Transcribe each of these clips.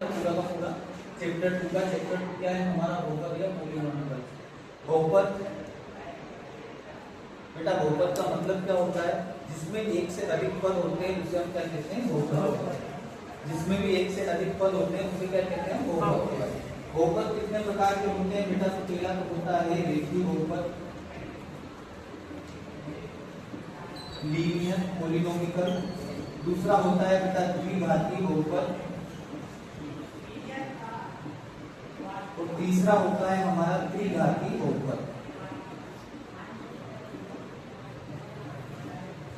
पूरा का पूरा चैप्टर 2 का चैप्टर 2 क्या है हमारा बहुपद या पॉलीनोमियल। बहुपद बेटा बहुपद का मतलब क्या होता है? जिसमें एक से अधिक पद होते हैं उसे हम क्या कहते हैं? बहुपद। जिसमें भी एक से अधिक पद होते हैं उसे क्या कहते हैं? बहुपद। बहुपद कितने प्रकार के होते हैं बेटा? तो पहला तो होता है रेखीय बहुपद, लीनियर पॉलीनोमियल। दूसरा होता है बेटा द्विघाती बहुपद, और तीसरा होता है हमारा त्रिघाती बहुपद।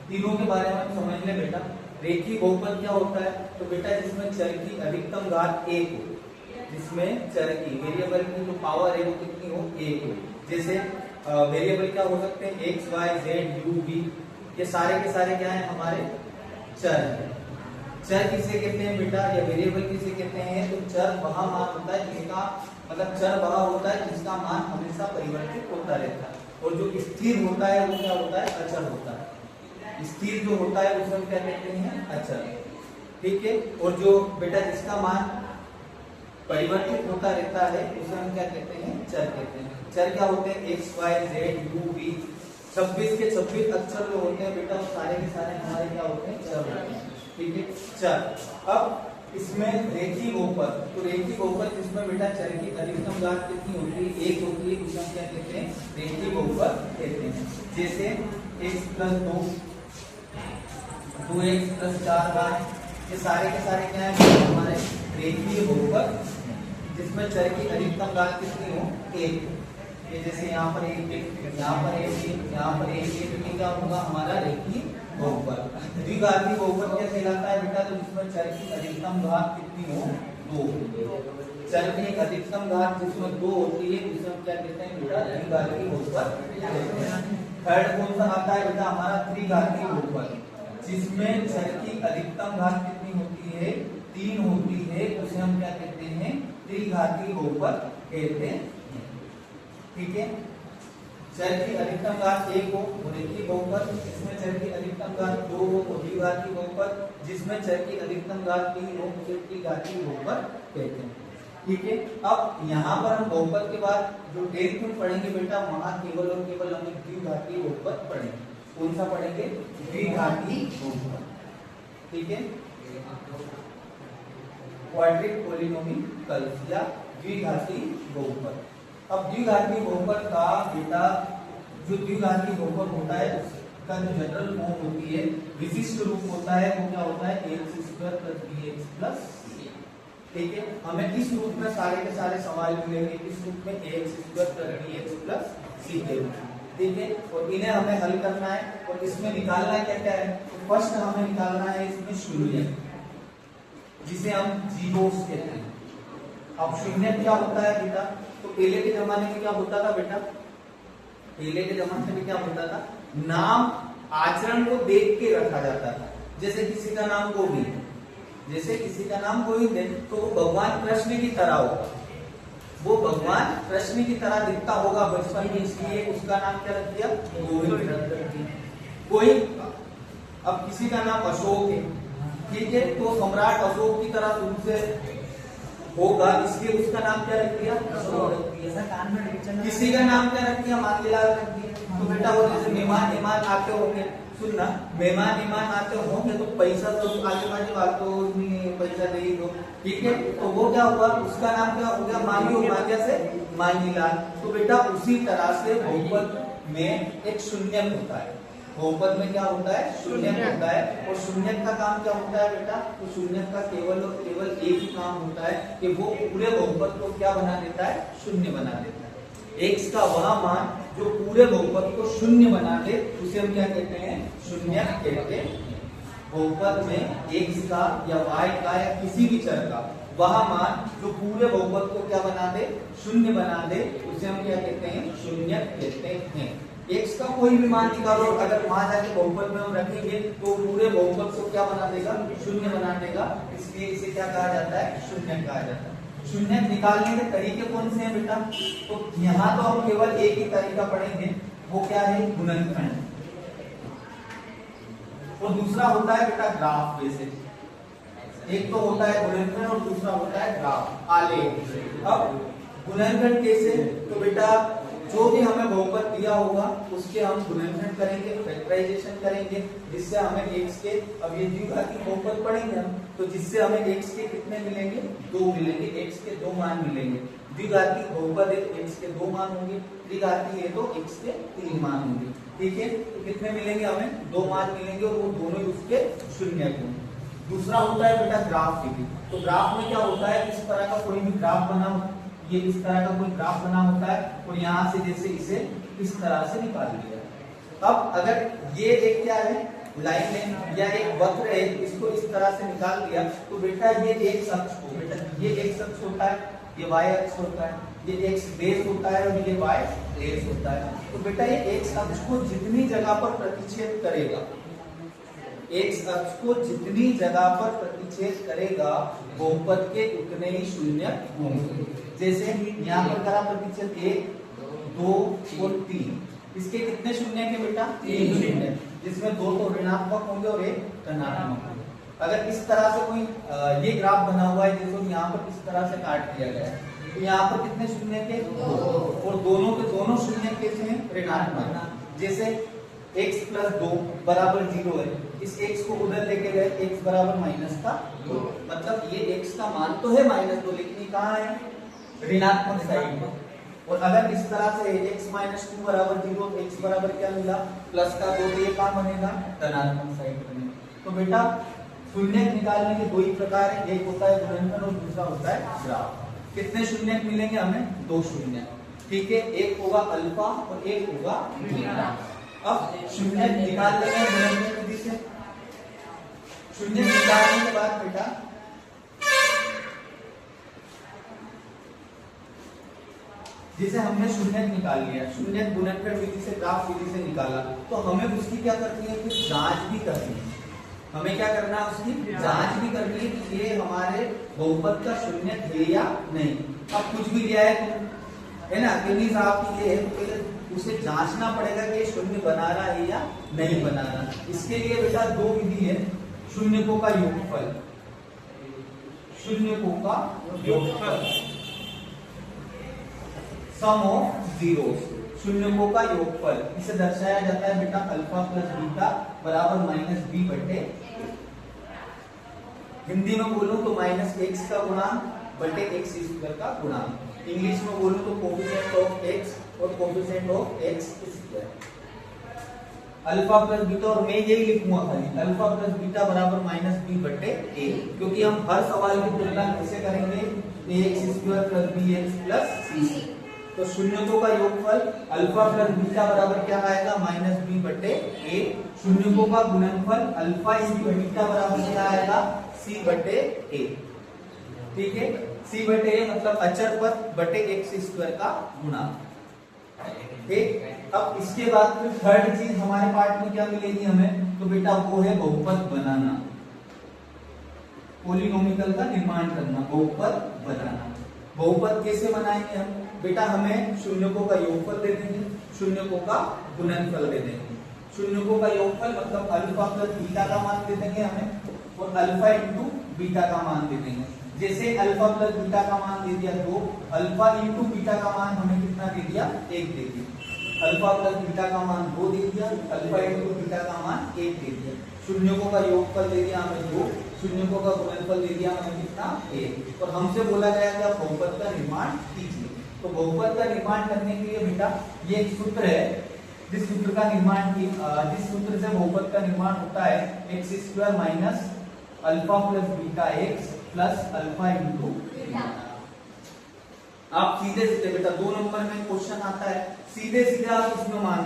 तीनों के बारे में समझ ले बेटा। रेखीय बहुपद क्या होता है? तो बेटा जिसमें चर की अधिकतम घात 1 हो, जिसमें चर की वेरिएबल की जो पावर है वो कितनी हो? 1 हो। जैसे वेरिएबल क्या हो सकते हैं? x, y, z, u, v, ये सारे के सारे क्या है? हमारे चर है। चर किसे कहते हैं बेटा, या वेरिएबल किसे कहते हैं? तो चर वह मान होता है जिसका मतलब चर वह होता है जिसका मान हमेशा परिवर्तित होता रहता है, और जो स्थिर होता है वो क्या होता है? अचर होता है। स्थिर जो होता है उसे हम क्या कहते हैं? अचर। ठीक है। और जो बेटा जिसका मान परिवर्तित होता रहता है उसे हम क्या कहते हैं? चर कहते हैं। चर क्या होते हैं? x, y, z, u, v, 26 के 26 अक्षर जो होते हैं बेटा वो सारे के सारे हमारे क्या होते हैं? चर होते हैं। ठीक है, चर। अब इसमें रेखीय बहुपद, तो रेखीय बहुपद जिसमें बेटा चर की अधिकतम घात कितनी होती है? 1 होती है, उसे हम क्या कहते हैं? रेखीय बहुपद कहते हैं। जैसे x + 2, 2x + 4y, ये सारे के सारे क्या है हमारे? रेखीय बहुपद जिसमें चर की अधिकतम घात कितनी हो? 1। ये जैसे यहाँ पर 1, यहाँ पर 1, यहाँ पर 1, तो क्या होगा हमारा? रेखीय बहुपद। द्विघाती बहुपद क्या कहलाता है बेटा? तो जिसमें चर की अधिकतम घात कितनी हो? 2। चर की अधिकतम घात जिसमें 2 होती है उसे हम क्या कहते हैं बेटा? द्विघाती बहुपद। थर्ड कौन सा आता है बेटा? हमारा त्रिघाती बहुपद, जिसमें चर की अधिकतम घात कितनी होती है? 3 होती है, उसे हम क्या कहते हैं? त्रिघाती बहुपद कहते हैं। ठीक है। चर की अधिकतम घात 1 हो वो रेखीय बहुपद, जिसमें चर की अधिकतम घात 2 हो वो द्विघाती बहुपद, जिसमें चर की अधिकतम घात 3 हो उसे त्रिघाती बहुपद कहते हैं। ठीक है। अब यहाँ पर हम बहुपद के बाद जो 10th में पढ़ेंगे बेटा, वहां केवल और केवल हम द्विघाती बहुपद पढ़ेंगे। कौन सा पढ़ेंगे? द्विघाती बहुपद। ठीक है, क्वाड्रिक पॉलीनोमियल या द्विघाती बहुपद। अब द्विघाती बहुपद का बेटा जो द्विघाती बहुपद होता है उसका जो जनरल फॉर्म होती है, विशिष्ट रूप होता है, वो क्या होता है? ax² + bx + c। ठीक है, हमें इस रूप में सारे के सारे सवाल मिलेंगे, इस रूप में ax² + bx + c के रूप में। ठीक है, और इन्हें हमें हल करना है, और इसमें निकालना क्या क्या है? तो फर्स्ट हमें निकालना है इसमें शून्य, जिसे हम जीरोस कहते हैं। अब शून्य क्या होता है बेटा? तो पहले के जमाने में क्या होता था बेटा? पहले के जमाने में क्या होता था? नाम आचरण को देख के रखा जाता था। जैसे किसी का नाम गोविंद, जैसे किसी का नाम गोविंद है तो वो भगवान कृष्ण की तरह होगा, वो भगवान कृष्ण की तरह दिखता होगा बचपन में, इसलिए उसका नाम क्या रख दिया? गोविंद रख दिया। कोई अब किसी का नाम अशोक है, ठीक है, तो सम्राट अशोक की तरह शुरू से होगा, इसलिए उसका नाम क्या रख दिया? अशोक रख दिया। किसी का नाम क्या रख दिया? मांगीलाल रख दिया। तो बेटा वो जैसे मेहमान ईमान आते होंगे, सुनना, मेहमान ईमान आते होंगे तो पैसा तो आगे बाजू आते हो, पैसा दे दो। ठीक है, तो वो क्या हुआ? उसका नाम क्या हो गया? मांगी हो, मांग्या से मांगीलाल। तो बेटा उसी तरह से बहुपद में एक शून्य होता है। बहुपद में क्या होता है? शून्य होता है। और शून्य का काम क्या होता है बेटा? तो शून्य का केवल और केवल एक ही काम होता है कि वो पूरे बहुपद को क्या बना देता है? शून्य बना देता है। x का वह मान जो पूरे बहुपद को शून्य बना दे उसे हम क्या कहते हैं? शून्य कहते हैं। बहुपद में x का या y का या किसी भी चर का वह मान जो पूरे बहुपद को क्या बना दे? शून्य बना दे, उसे हम क्या कहते हैं? शून्य कहते हैं। x का कोई भी मान निकालो, अगर वहां जाके बहुपद में हम रखेंगे तो पूरे बहुपद को क्या बना देगा? शून्य बना देगा, इसलिए इसे क्या कहा जाता है? शून्य कहा जाता है। शून्य निकालने के तरीके कौन से हैं बेटा? तो यहाँ तो हम केवल एक ही तरीका पढ़ेंगे, वो क्या है? गुणनखंड। और दूसरा होता है बेटा ग्राफ। वैसे एक तो होता है गुणनखंड और दूसरा होता है ग्राफ आलेख। अब गुणनखंड कैसे, तो बेटा जो भी हमें बहुपद दिया होगा उसके हम गुणनखंड करेंगे, फैक्टराइजेशन करेंगे, जिससे हमें x के, अब ये द्विघाती बहुपद पढ़ेंगे हम, तो जिससे हमें x के कितने मिलेंगे, 2 मिलेंगे, x के 2 मान मिलेंगे। द्विघाती बहुपद है तो x के 2 मान होंगे, त्रिघाती है तो x के 3 मान होंगे। ठीक है, तो कितने मिलेंगे, हमें 2 मान मिलेंगे और वो दोनों ही उसके शून्य गुण। दूसरा होता है बेटा ग्राफ विधि। तो ग्राफ में क्या होता है, इस तरह का कोई भी ग्राफ बना, ये इस तरह का कोई ग्राफ बना होता है और यहाँ से जैसे इसे इस तरह से निकाल लिया। अब अगर ये एक क्या है, लाइन है या एक वक्र है, इसको इस तरह से निकाल दिया तो बेटा ये एक अक्ष को, बेटा ये एक अक्ष होता है, ये y अक्ष होता है, ये x बेस होता है और ये y बेस होता है। तो बेटा ये x अक्ष को जितनी जगह पर प्रतिच्छेद करेगा, x अक्ष को जितनी जगह पर प्रतिच्छेद करेगा बहुपद के उतने ही शून्य होंगे। जैसे यहाँ पर करा प्रतिच्छेद 1, 2 और 3, इसके कितने शून्य के बेटा, 3 शून्य, जिसमें 2 तो ऋणात्मक होंगे और 1 धनात्मक होंगे। अगर इस तरह से कोई ये ग्राफ बना हुआ है, जैसे यहाँ पर इस तरह से काट दिया गया है, तो यहाँ पर कितने शून्य के, 2, और दोनों के दोनों शून्य कैसे हैं, ऋणात्मक। जैसे x प्लस 2 बराबर 0 है, इस x को उधर लेके गए, x बराबर -2, मतलब ये x का मान तो है -2, लेकिन ये कहाँ है, ऋणात्मक साइड में। और अगर इस तरह से x -2 बराबर 0, तो x बराबर क्या मिला, प्लस का 2, तो ये कहाँ बनेगा, धनात्मक साइड बनेगा। तो बेटा शून्य निकालने के 2 ही प्रकार है, एक होता है गुणनखंड और दूसरा होता है ग्राफ। कितने शून्य मिलेंगे हमें, 2 शून्य। ठीक है, एक होगा अल्फा और एक होगा बीटा। अब शून्य निकाल लेंगे गुणनखंड विधि से। शून्य निकालने के बाद बेटा जैसे हमने शून्य निकाल लिया, शून्य गुणनखंड विधि से, ग्राफ विधि से निकाला, तो हमें उसकी क्या करनी है, फिर जांच भी करनी है। हमें क्या करना है, उसकी जांच भी करनी है कि ये हमारे बहुपद का शून्य है या नहीं। अब कुछ भी दिया है तो है ना, कि साहब ये है, तो पहले उसे जांचना पड़ेगा कि शून्य बना रहा है या नहीं बना रहा। इसके लिए बेटा 2 विधि है, शून्यकों का योगफल, शून्यकों का योगफल, सम ऑफ जीरोस, शून्यकों का योगफल। इसे दर्शाया जाता है बेटा अल्फा प्लस बीटा बराबर -b बटे, हिंदी में बोलूं तो -x का गुणांक बटे x² का गुणांक, इंग्लिश में बोलूं तो कोफिशिएंट ऑफ x और coefficient of x²। Alpha plus beta, और मैं यही लिखूंगा खाली अल्फा प्लस बीटा बराबर -b बटे a, क्योंकि हम हर सवाल की तुलना कैसे करेंगे, ax² plus bx plus c। तो शून्यकों का योगफल अल्फा प्लस बीटा बराबर क्या आएगा, -b बटे a। शून्यकों का गुणनफल अल्फा इंटू बीटा बराबर क्या आएगा, c बटे a। ठीक है, c बटे a मतलब अचर पद बटे x² का गुणांक। ठीक, अब इसके बाद फिर थर्ड चीज हमारे पार्ट में क्या मिलेगी हमें, तो बेटा वो है बहुपद बनाना, पॉलिनोमियल का निर्माण करना, बहुपद बनाना। बहुपद कैसे बनाएंगे हम, बेटा हमें शून्यकों का योगफल दे देंगे, शून्यकों का गुणनफल दे देंगे। शून्यकों का योगफल मतलब अल्फा प्लस बीटा का मान दे देंगे हमें, और अल्फा इंटू बीटा का मान दे देंगे। जैसे अल्फा प्लस बीटा का मान दे दिया 2, अल्फा इंटू बीटा का मान हमें कितना दे दिया, 1 दे दिया। अल्फा प्लस बीटा का मान 2 दे दिया, अल्फा इंटू बीटा का मान 1 दे दिया। शून्यकों का योगफल दे दिया हमें 2, शून्यकों का गुणनफल दे दिया हमें कितना, 1। और हमसे बोला गया कि आप बहुपद का निर्माण कीजिए। तो बहुपद का निर्माण करने के लिए बेटा ये एक सूत्र है, जिस सूत्र का निर्माण की, जिस सूत्र से बहुपद का निर्माण होता है, x² minus alpha plus beta x plus alpha into. आप सीधे सीधे बेटा 2 नंबर में क्वेश्चन आता है, सीधे सीधे आप इसमें मान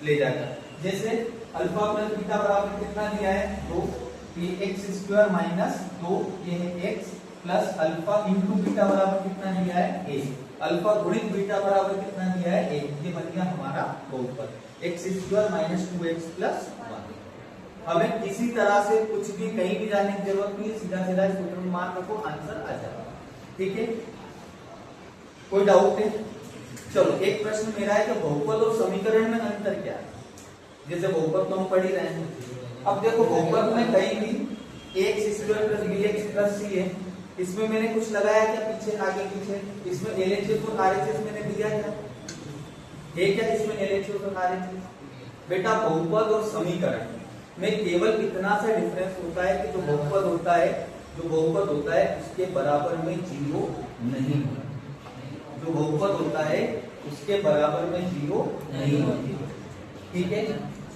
ले जाएगा। जैसे अल्फा प्लस बीटा बराबर कितना दिया है, 2, ये x² माइनस 2, ये है x plus alpha into beta बराबर कितना दिया है, 1। अल्फा गुणित बीटा बराबर कितना दिया है, 1। ये बन गया हमारा बहुपद, x² माइनस 2x प्लस 1। हमें किसी तरह से कुछ भी कहीं भी जाने की जरूरत नहीं है, सीधा सीधा सूत्र में मान रखो, आंसर आ जाएगा। ठीक है, कोई डाउट है? चलो एक प्रश्न मेरा है कि बहुपद और समीकरण में अंतर क्या है। जैसे बहुपद तो हम पढ़ ही रहे हैं, अब देखो बहुपद में कहीं भी ax square plus bx plus c है, इसमें मैंने कुछ लगाया क्या पीछे आगे पीछे, इसमें LHS और RHS मैंने दिया क्या, है क्या इसमें LHS और RHS? बेटा बहुपद और समीकरण में केवल इतना सा डिफरेंस होता है कि जो बहुपद होता है उसके बराबर में जीरो नहीं होता, जो बहुपद होता है उसके बराबर में जीरो नहीं होती, ठीक है।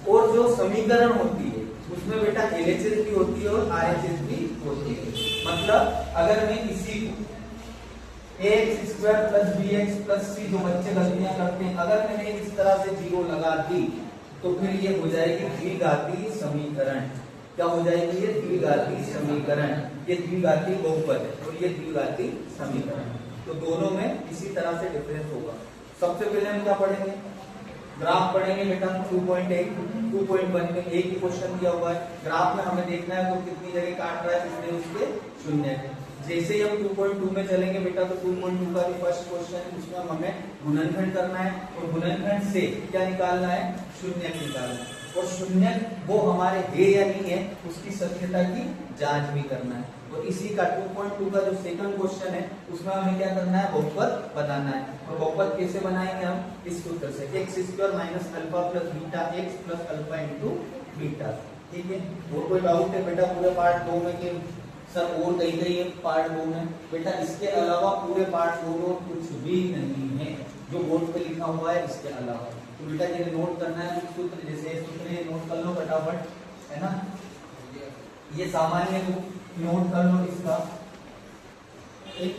और जो समीकरण होती है उसमें बेटा LHS भी होती है और RHS भी होती है। मतलब अगर मैं किसी को ax square plus bx plus c, जो बच्चे गलतियां करते हैं, अगर मैंने इस तरह से जीरो लगा दी तो फिर ये हो जाएगी द्विघाती समीकरण। क्या हो जाएगी ये द्विघाती समीकरण, ये द्विघाती बहुपद है और ये द्विघाती समीकरण, तो दोनों में इसी तरह से डिफरेंस होगा। सबसे पहले हम क्या पढ़ेंगे, ग्राफ पढ़ेंगे बेटा 2.8 2.1 में एक ही क्वेश्चन दिया हुआ है, ग्राफ में हमें देखना है तो कितनी जगह काट रहा है, कितने उसके शून्य है। जैसे ही हम 2.2 में चलेंगे बेटा तो 2.2 का भी फर्स्ट क्वेश्चन है, उसमें हमें गुणनखंड करना है और गुणनखंड से क्या निकालना है, शून्य निकालना है, और शून्य वो हमारे है या नहीं है उसकी सत्यता की जांच भी करना है। और इसी का 2.2 का जो सेकंड क्वेश्चन है उसमें हमें क्या करना है, बहुपद बताना है। और बहुपद कैसे बनाएंगे हम, इस सूत्र से x square minus alpha plus beta x plus alpha into beta, ठीक है। और कोई डाउट है बेटा पूरे पार्ट 2 में कि सर और कहीं है पार्ट 2 में, बेटा इसके अलावा पूरे पार्ट 2 में कुछ भी नहीं है जो बोर्ड पे लिखा हुआ है इसके अलावा। तो बेटा ये नोट करना है सूत्र, जैसे सूत्र ये नोट कर लो फटाफट, है ना, ये सामान्य नोट कर लो इसका, एक